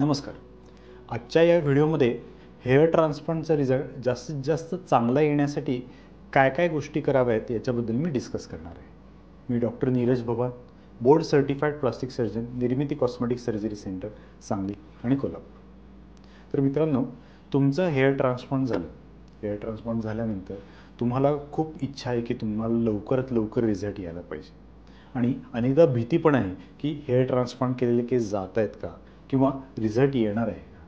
नमस्कार. आजच्या या व्हिडिओमध्ये हेअर ट्रान्सप्लांटचा रिझल्ट जास्तीत जास्त चांगला येण्यासाठी काय काय गोष्टी कराव्यात याच्याबद्दल मी डिस्कस करणार आहे. मी डॉक्टर नीरज भवान, बोर्ड सर्टिफाईड प्लास्टिक सर्जन, निर्मिती कॉस्मेटिक सर्जरी सेंटर, सांगली आणि कोल्हापूर. तर मित्रांनो, तुमचं हेअर ट्रान्सप्लांट झालं. हेअर ट्रान्सप्लांट झाल्यानंतर तुम्हाला खूप इच्छा आहे की तुम्हाला लवकरात लवकर रिझल्ट यायला पाहिजे आणि अनेकदा भीती पण आहे की हेअर ट्रान्सप्लांट केलेले केस जात आहेत का किंवा रिझल्ट येणार आहे का.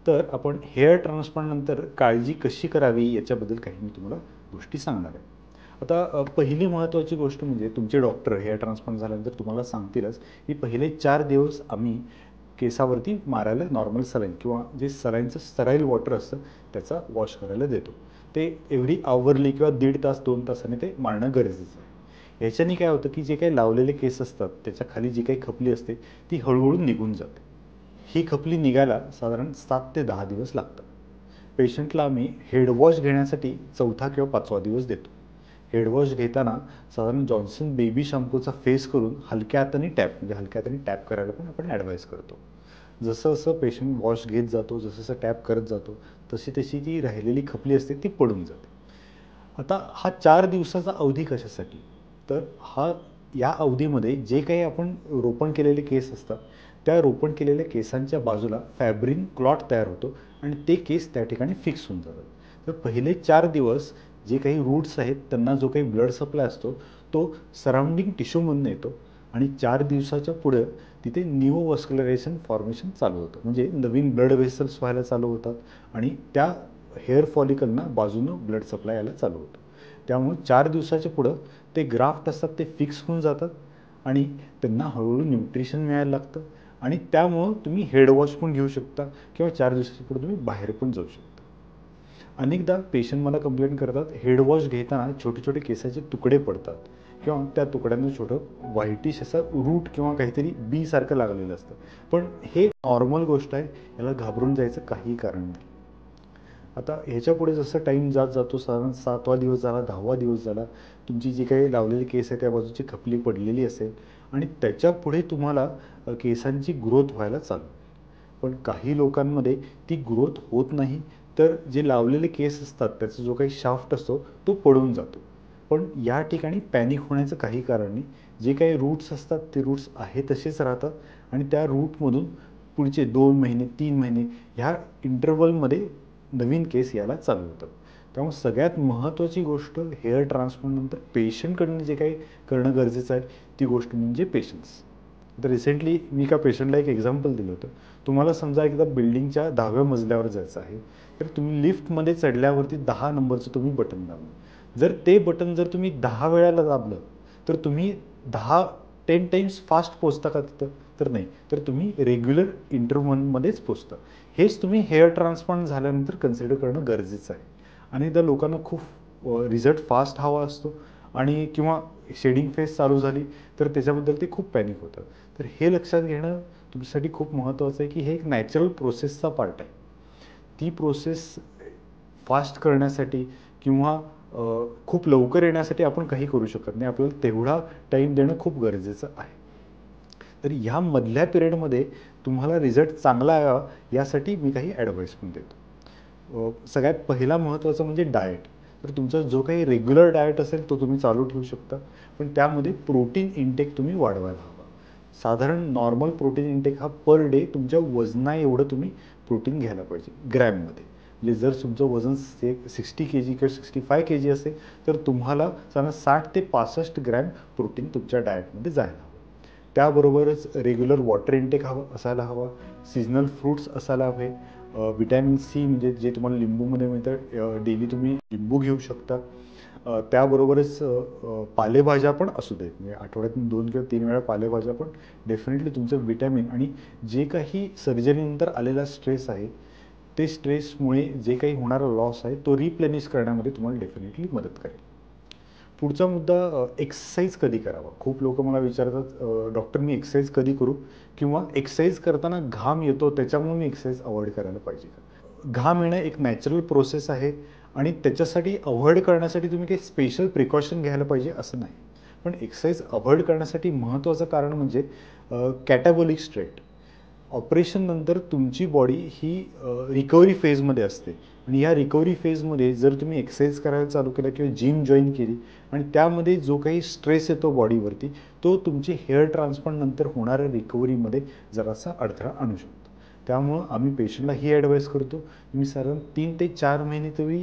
तर आपण हेअर ट्रान्सप्लांट नंतर काळजी कशी करावी याच्याबद्दल काही मी तुम्हाला गोष्टी सांगणार आहे. आता पहिली महत्त्वाची गोष्ट म्हणजे तुमचे डॉक्टर हेअर ट्रान्सप्लांट झाल्यानंतर तुम्हाला सांगतीलच की पहिले 4 दिवस आम्ही केसावरती मारायला नॉर्मल सलाईन किंवा जे सलाईनचं स्टराईल वॉटर असतं त्याचा वॉश करायला देतो. ते एव्हरी आवरली किंवा 1.5 तास 2 तासाने ते मारणं गरजेचं आहे. ह्याच्याने काय होतं की जे काही लावलेले केस असतात त्याच्या खाली जी काही खपली असते ती हळूहळू निघून जाते. ही खपली निघायला साधारण 7 ते 10 दिवस लागतात. पेशंटला आम्ही हेडवॉश घेण्यासाठी 4था किंवा 5वा दिवस देतो. हेडवॉश घेताना साधारण जॉन्सन बेबी शॅम्पूचा फेस करून हलक्या हाताने टॅप करायला पण आपण ॲडवाईस करतो. जसं जसं पेशंट वॉश घेत जातो, जसं जसं टॅप करत जातो तशी तशी ती राहिलेली खपली असते ती पडून जाते. आता हा 4 दिवसाचा अवधी कशासाठी, तर या अवधीमध्ये जे काही आपण रोपण केलेले केस असतात त्या रोपण केलेल्या केसांच्या बाजूला फॅब्रिन क्लॉट तयार होतो आणि ते केस त्या ठिकाणी फिक्स होऊन जातात. तर पहिले 4 दिवस जे काही रूट्स आहेत त्यांना जो काही ब्लड सप्लाय असतो तो सराउंडिंग टिश्यूमधून येतो आणि 4 दिवसाच्या पुढे तिथे न्यूओव्हस्क्युलरायझेशन फॉर्मेशन चालू होतं. म्हणजे नवीन ब्लड व्हेसल्स व्हायला चालू होतात आणि त्या हेअर फॉलिकलना बाजूनं ब्लड सप्लाय यायला चालू होतं. त्यामुळे 4 दिवसाच्या पुढं ते ग्राफ्ट असतात ते फिक्स होऊन जातात आणि त्यांना हळूहळू न्यूट्रिशन मिळायला लागतं आणि त्यामुळं तुम्ही हेडवॉश पण घेऊ शकता किंवा 4 दिवसाच्या पुढे तुम्ही बाहेर पण जाऊ शकता. अनेकदा पेशंट मला कंप्लेंट करतात हेडवॉश घेताना छोटे छोटे केसाचे तुकडे पडतात किंवा त्या तुकड्यांना छोटं व्हाईटिश असं रूट किंवा काहीतरी बी सारखं लागलेलं असतं. पण हे नॉर्मल गोष्ट आहे, याला घाबरून जायचं काही कारण नाही. आता ह्याच्या पुढे जसं टाईम जात जातो, साधारण 7वा दिवस झाला, 10वा दिवस झाला, तुमची जी काही लावलेली केस आहे त्या बाजूची खपली पडलेली असेल आणि त्याच्या पुढे तुम्हाला केसांची ग्रोथ व्हायला चालू. पण काही लोकांमध्ये ती ग्रोथ होत नाही, तर जे लावलेले केस असतात त्याचा जो काही शाफ्ट असतो तो पडून जातो. पण या ठिकाणी पॅनिक होण्याचं काही कारण नाही. जे काही रूट्स असतात ते रूट्स आहे तसेच राहतात आणि त्या रूटमधून पुढचे 2 महिने 3 महिने ह्या इंटरवलमध्ये नवीन केस यायला चालू होतात. त्यामुळे सगळ्यात महत्त्वाची गोष्ट हेअर ट्रान्सप्लांटनंतर पेशंटकडनं जे काही करणं गरजेचं आहे ती गोष्ट म्हणजे पेशन्स. तर रिसेंटली मी एका पेशंटला एक एक्झाम्पल दिलं होतं. तुम्हाला समजा एकदा बिल्डिंगच्या 10व्या मजल्यावर जायचं आहे, तर तुम्ही लिफ्टमध्ये चढल्यावरती 10 नंबरचं तुम्ही बटन दाबलं. जर ते बटन जर तुम्ही 10 वेळाला दाबलं तर तुम्ही 10 टाइम्स फास्ट पोचता का तिथं? तर नाही. तर तुम्ही रेग्युलर इंटरव्हलमध्येच पोचता. हेच तुम्ही हेअर ट्रान्सप्लांट झाल्यानंतर कन्सिडर करणं गरजेचं आहे. अनेकदा लोकांना खूप रिझल्ट फास्ट हवा असतो आणि किंवा शेडिंग फेज चालू झाली तर त्याच्याबद्दल ते खूप पॅनिक होतात. तर हे लक्षात घेणं तुमच्यासाठी खूप महत्त्वाचं आहे की हे एक नॅचरल प्रोसेसचा पार्ट आहे. ती प्रोसेस फास्ट करण्यासाठी किंवा खूप लवकर येण्यासाठी आपण काही करू शकत नाही. आपल्याला तेवढा टाईम देणं खूप गरजेचं आहे. तर ह्या मधल्या पिरियडमध्ये तुम्हाला रिझल्ट चांगला यावा यासाठी मी काही ॲडवाईस पण देतो. सगळ्यात पहिला महत्त्वाचा म्हणजे डाएट. तर तुमचा जो काही रेग्युलर डाएट असेल तो तुम्ही चालू ठेवू शकता, पण त्यामध्ये प्रोटीन इनटेक तुम्ही वाढवायला हवा. साधारण नॉर्मल प्रोटीन इनटेक हा पर डे तुमच्या वजना एवढं तुम्ही प्रोटीन घ्यायला पाहिजे ग्रॅममध्ये. म्हणजे जर तुमचं वजन 60 kg किंवा 65 kg असेल तर तुम्हाला साधारण 60 ते 65 ग्रॅम प्रोटीन तुमच्या डाएटमध्ये जायला हवं. त्याबरोबरच रेग्युलर वॉटर इनटेक असायला हवा, सीजनल फ्रूट्स असायला हवे, विटॅमिन सी म्हणजे जे तुम्हाला लिंबूमध्ये मिळतं, डेली तुम्ही लिंबू घेऊ शकता. त्याबरोबरच पालेभाज्या पण असू देत, म्हणजे आठवड्यातून 2 किंवा 3 वेळा पालेभाज्या पण डेफिनेटली तुमचं विटॅमिन आणि जे काही सर्जरीनंतर आलेला स्ट्रेस आहे ते स्ट्रेसमुळे जे काही होणारा लॉस आहे तो रिप्लेनिश करण्यामध्ये तुम्हाला डेफिनेटली मदत करेल. पुढचा मुद्दा एक्सरसाइज कधी करावा. खूप लोक मला विचारतात डॉक्टर मी एक्सरसाइज कधी करू किंवा एक्सरसाइज करताना घाम येतो त्याच्यामुळे मी एक्सरसाइज अवॉइड करायला पाहिजे का. घाम येणं एक नॅचरल प्रोसेस आहे आणि त्याच्यासाठी अवॉइड करण्यासाठी तुम्ही काही स्पेशल प्रिकॉशन घ्यायला पाहिजे असं नाही. पण एक्सरसाइज अवॉइड करण्यासाठी महत्त्वाचं कारण म्हणजे कॅटाबॉलिक स्ट्रेट. ऑपरेशन नंतर तुमची बॉडी ही रिकव्हरी फेजमध्ये असते आणि या रिकव्हरी फेजमध्ये जर तुम्ही एक्सरसाइज करायला चालू केला किंवा जिम जॉईन केली आणि त्यामध्ये जो काही स्ट्रेस येतो बॉडीवरती तो तुमची हेअर ट्रान्सप्लांट नंतर होणाऱ्या रिकव्हरीमध्ये जरासा अडथळा आणू शकतो. त्यामुळं आम्ही पेशंटला ही ॲडवाईस करतो, तुम्ही साधारण 3 ते 4 महिने तुम्ही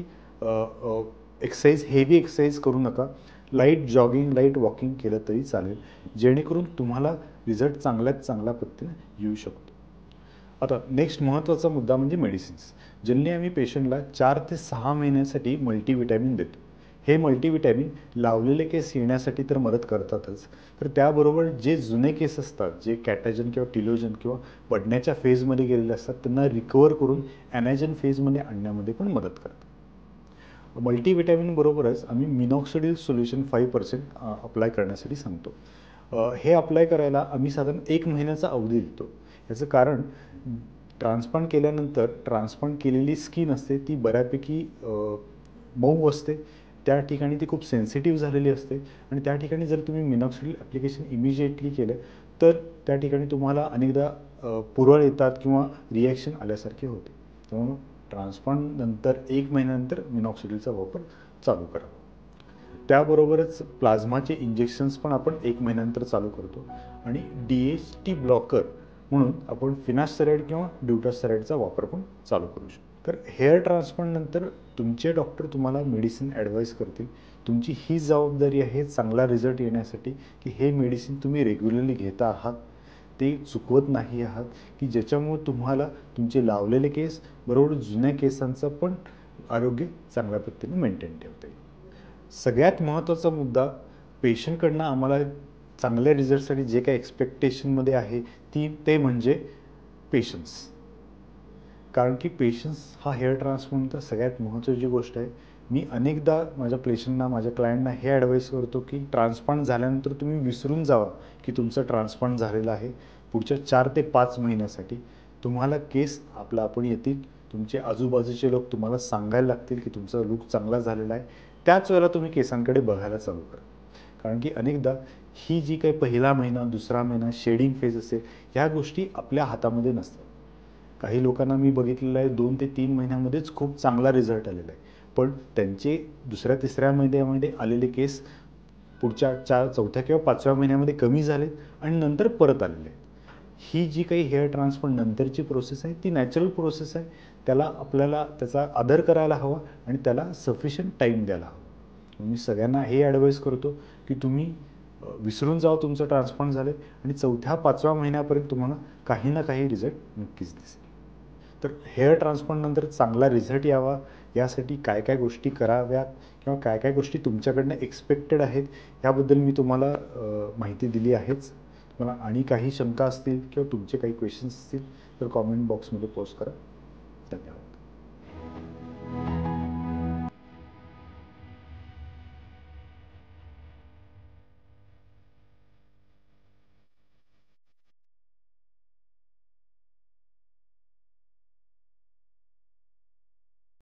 एक्सरसाइज हेवी एक्सरसाइज करू नका. लाईट जॉगिंग, लाईट वॉकिंग केलं तरी चालेल, जेणेकरून तुम्हाला रिझल्ट चांगल्यात चांगल्या पद्धतीने येऊ शकतो. आता नेक्स्ट महत्त्वाचा मुद्दा म्हणजे मेडिसिन्स. जनरली आम्ही पेशंटला 4 ते 6 महिन्यासाठी मल्टीव्हिटॅमिन देतो. हे मल्टीव्हिटॅमिन लावलेले केस येण्यासाठी तर मदत करतातच, तर त्याबरोबर जे जुने केस असतात, जे कॅटाजन किंवा टिलोजन किंवा पडण्याच्या फेजमध्ये गेलेले असतात, त्यांना रिकवर करून ॲनाजन फेजमध्ये आणण्यामध्ये पण मदत करतात. मल्टीव्हिटॅमिन बरोबरच आम्ही मिनॉक्सिडिल सोल्युशन 5% अप्लाय करण्यासाठी सांगतो. हे अप्लाय करायला आम्ही साधारण 1 महिन्याचा अवधी देतो. याचं कारण ट्रान्सप्लांट केल्यानंतर ट्रान्सप्लांट केलेली स्किन असते ती बऱ्यापैकी मऊ असते, त्या ठिकाणी ती खूप सेन्सिटिव्ह झालेली असते आणि त्या ठिकाणी जर तुम्ही मिनॉक्सिडिल ॲप्लिकेशन इमिजिएटली केलं तर त्या ठिकाणी तुम्हाला अनेकदा पुरळ येतात किंवा रिॲक्शन आल्यासारखे होते. त्यामुळं ट्रान्सप्लांट नंतर 1 महिन्यानंतर मिनॉक्सिडिलचा वापर चालू करा. त्याबरोबरच प्लाझ्माचे इंजेक्शन्स पण आपण 1 महिन्यानंतर चालू करतो आणि DHT ब्लॉकर म्हणून आपण फिनास्टेरॉइड किंवा ड्युटास्टेरॉइडचा वापर पण चालू करू शकतो. तर हेअर ट्रान्सप्लांट नंतर तुमचे डॉक्टर तुम्हाला मेडिसिन ॲडवाईस करतील. तुमची ही जबाबदारी आहे चांगला रिझल्ट येण्यासाठी की हे मेडिसिन तुम्ही रेग्युलरली घेता आहात, ते चुकवत नाही आहात, की ज्याच्यामुळे तुम्हाला तुमचे लावलेले केस बरोबर जुन्या केसांचं पण आरोग्य चांगल्या पद्धतीने मेंटेन ठेवता येईल. सगळ्यात महत्त्वाचा मुद्दा पेशंटकडनं आम्हाला चांगल्या रिझल्टसाठी जे काही एक्सपेक्टेशनमध्ये आहे ते म्हणजे पेशन्स. कारण की पेशन्स हा हेअर ट्रान्सप्लांटचा सगळ्यात महत्त्वाची गोष्ट आहे. मी अनेकदा माझ्या पेशंटना, माझ्या क्लायंटना हे ॲडवाईस करतो की ट्रान्सप्लांट झाल्यानंतर तुम्ही विसरून जावा की तुमचं ट्रान्सप्लांट झालेलं आहे. पुढच्या 4 ते 5 महिन्यासाठी तुम्हाला केस आपण येतील, तुमचे आजूबाजूचे लोक तुम्हाला सांगायला लागतील की तुमचा लूक चांगला झालेला आहे. त्याच वेळेला तुम्ही केसांकडे बघायला चालू करा. कारण की अनेकदा ही जी काही पहिला महिना, दुसरा महिना शेडिंग फेज असेल, ह्या गोष्टी आपल्या हातामध्ये नसतात. काही लोकांना मी बघितलेलं आहे 2 ते 3 महिन्यामध्येच खूप चांगला रिझल्ट आलेला आहे. पण त्यांचे दुसऱ्या तिसऱ्या महिन्यामध्ये आलेले केस पुढच्या 4थ्या किंवा 5व्या महिन्यामध्ये कमी झालेत आणि नंतर परत आलेले आहेत. ही जी काही हेअर ट्रान्सप्लांट नंतरची प्रोसेस आहे ती नॅचरल प्रोसेस आहे. त्याला आपल्याला त्याचा आदर करायला हवा आणि त्याला सफिशियंट टाईम द्यायला हवा. मी सगळ्यांना हे ॲडवाईस करतो की तुम्ही विसरून जावं तुमचं ट्रान्सप्लांट झालं आणि 4थ्या-5व्या महिन्यापर्यंत तुम्हाला काही ना काही रिझल्ट नक्कीच दिसेल. तर हेअर ट्रान्सप्लांट नंतर चांगला रिझल्ट यावा यासाठी काय काय गोष्टी कराव्यात किंवा काय काय गोष्टी तुमच्याकडनं एक्सपेक्टेड आहेत ह्याबद्दल मी तुम्हाला माहिती दिली आहेच. तुम्हाला आणि काही शंका असतील किंवा तुमचे काही क्वेश्चन्स असतील तर कॉमेंट बॉक्समध्ये पोस्ट करा. धन्यवाद.